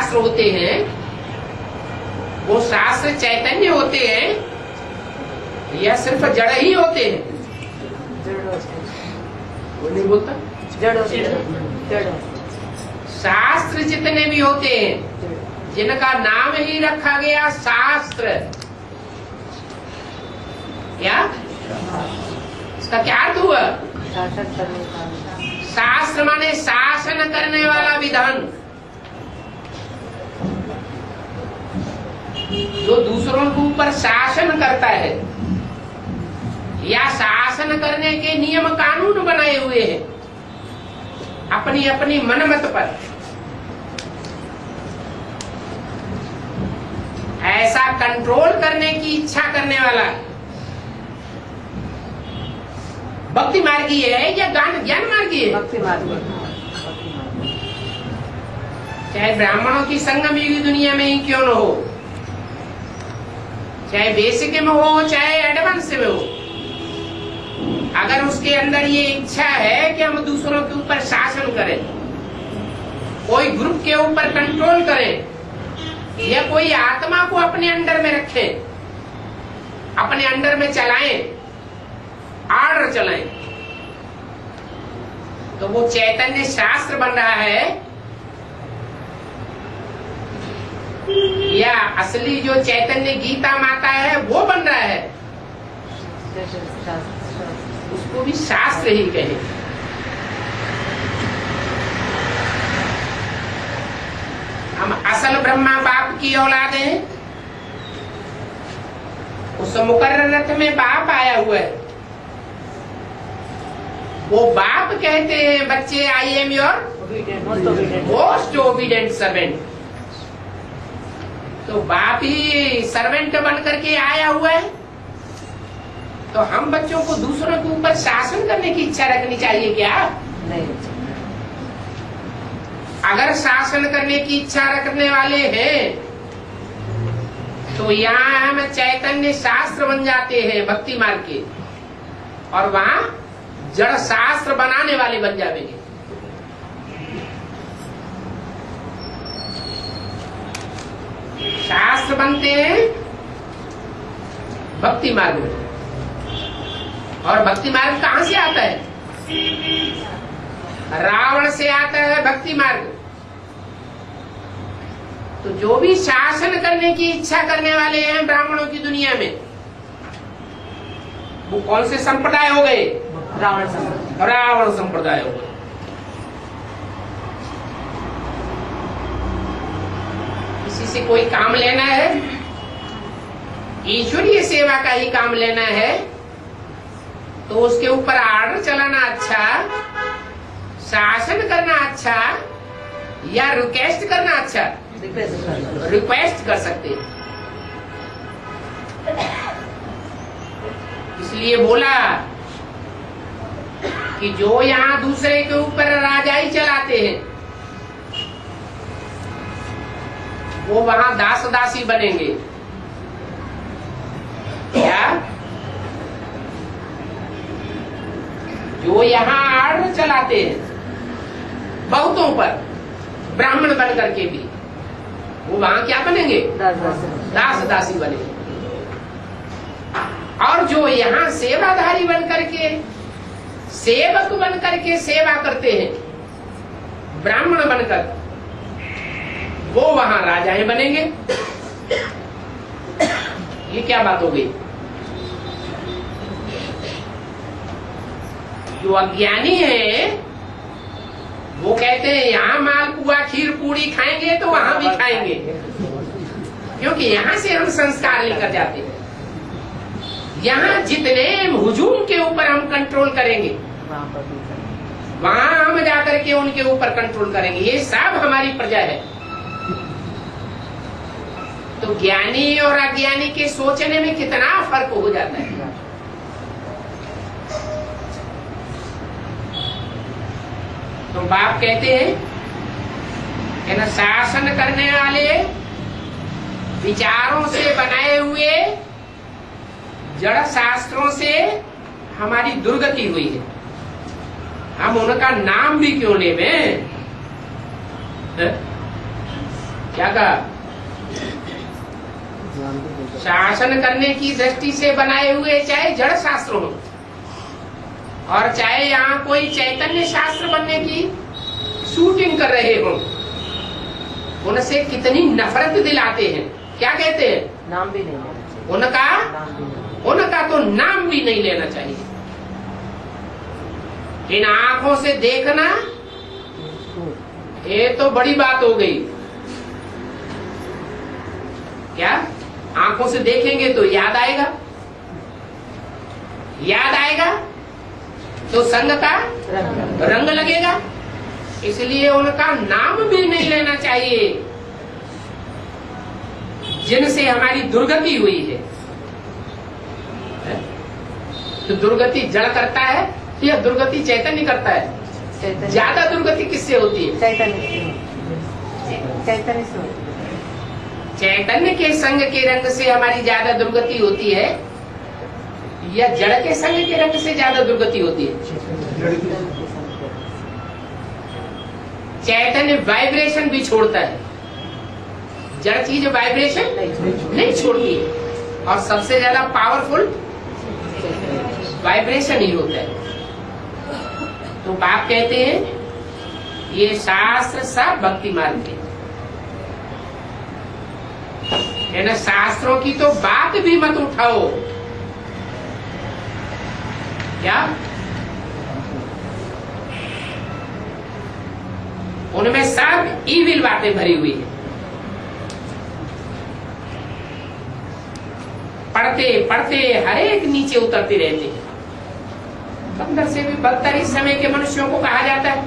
शास्त्र होते हैं वो शास्त्र चैतन्य होते हैं या सिर्फ जड़ ही होते हैं? वो नहीं बोलता। जड़ शास्त्र जितने भी होते हैं जिनका नाम ही रखा गया शास्त्र, क्या इसका क्या अर्थ हुआ? शास्त्र माने शासन करने वाला विधान, जो दूसरों के ऊपर शासन करता है या शासन करने के नियम कानून बनाए हुए हैं अपनी अपनी मनमत पर। ऐसा कंट्रोल करने की इच्छा करने वाला भक्ति मार्गी है या ज्ञान मार्गी है? भक्ति मार्गी। चाहे ब्राह्मणों की संगम युग दुनिया में ही क्यों न हो, चाहे बेसिक में हो चाहे एडवांस में हो, अगर उसके अंदर ये इच्छा है कि हम दूसरों के ऊपर शासन करें, कोई ग्रुप के ऊपर कंट्रोल करें या कोई आत्मा को अपने अंडर में रखें, अपने अंडर में चलाएं, आर्डर चलाएं, तो वो चैतन्य शास्त्र बन रहा है या असली जो चैतन्य गीता माता है वो बन रहा है? उसको भी शास्त्र ही कहे। हम असल ब्रह्मा बाप की औलाद हैं। उस मुकर्रर रथ में बाप आया हुआ है, वो बाप कहते हैं बच्चे I am your most obedient servant. तो बाप ही सर्वेंट बन करके आया हुआ है, तो हम बच्चों को दूसरों के ऊपर शासन करने की इच्छा रखनी चाहिए क्या? नहीं। अगर शासन करने की इच्छा रखने वाले हैं तो यहाँ हम चैतन्य शास्त्र बन जाते हैं भक्ति मार्ग के, और वहाँ जड़ शास्त्र बनाने वाले बन जाएंगे। शास्त्र बनते हैं भक्ति मार्ग में, और भक्ति मार्ग कहाँ से आता है? रावण से आता है भक्ति मार्ग। तो जो भी शासन करने की इच्छा करने वाले हैं ब्राह्मणों की दुनिया में, वो कौन से संप्रदाय हो गए? रावण संप्रदाय हो गए। किसी से कोई काम लेना है, ईश्वरीय सेवा का ही काम लेना है, तो उसके ऊपर आर्डर चलाना अच्छा, शासन करना अच्छा या रिक्वेस्ट करना अच्छा? रिक्वेस्ट कर सकते हैं। इसलिए बोला कि जो यहाँ दूसरे के ऊपर राजाई चलाते हैं वो वहां दास दासी बनेंगे क्या? जो यहाँ आर्डर चलाते हैं बहुतों पर, ब्राह्मण बन करके भी, वो वहां क्या बनेंगे? दास दासी बनेंगे। और जो यहाँ सेवाधारी बन करके, सेवक बन करके सेवा करते हैं ब्राह्मण बनकर, वो वहां राजाएं बनेंगे। ये क्या बात हो गई? जो अज्ञानी है वो कहते हैं यहाँ मालपुआ खीर पूरी खाएंगे तो वहां भी खाएंगे, क्योंकि यहाँ से हम संस्कार लेकर जाते हैं। यहाँ जितने हुजूम के ऊपर हम कंट्रोल करेंगे वहां हम जाकर के उनके ऊपर कंट्रोल करेंगे। ये सब हमारी प्रजा है। तो ज्ञानी और अज्ञानी के सोचने में कितना फर्क हो जाता है। तो बाप कहते हैं कि न शासन करने वाले विचारों से बनाए हुए जड़ शास्त्रों से हमारी दुर्गति हुई है। हम उनका नाम भी क्यों लें? क्या कहा? शासन करने की दृष्टि से बनाए हुए चाहे जड़ शास्त्र हो और चाहे यहाँ कोई चैतन्य शास्त्र बनने की शूटिंग कर रहे हो, उनसे कितनी नफरत दिलाते हैं। क्या कहते हैं? नाम भी नहीं लेना चाहिए। उनका तो नाम भी नहीं लेना चाहिए। इन आंखों से देखना ये तो बड़ी बात हो गई। क्या आंखों से देखेंगे तो याद आएगा, याद आएगा तो संग का रंग लगेगा, इसलिए उनका नाम भी नहीं लेना चाहिए जिनसे हमारी दुर्गति हुई है। तो दुर्गति जड़ करता है या दुर्गति चैतन्य करता है? ज्यादा दुर्गति किससे होती है? चैतन्य से। चैतन्य के संग के रंग से हमारी ज्यादा दुर्गति होती है या जड़ के संग के रंग से ज्यादा दुर्गति होती है? चैतन्य वाइब्रेशन भी छोड़ता है, जड़ चीज वाइब्रेशन नहीं छोड़ती है और सबसे ज्यादा पावरफुल वाइब्रेशन ही होता है। तो बाप कहते हैं ये शास्त्र सब भक्ति मार्ग के है ना। शास्त्रों की तो बात भी मत उठाओ। क्या उनमें सब ईविल बातें भरी हुई है। पढ़ते पढ़ते हर एक नीचे उतरते रहते हैं। अंदर से भी बदतर इस समय के मनुष्यों को कहा जाता है।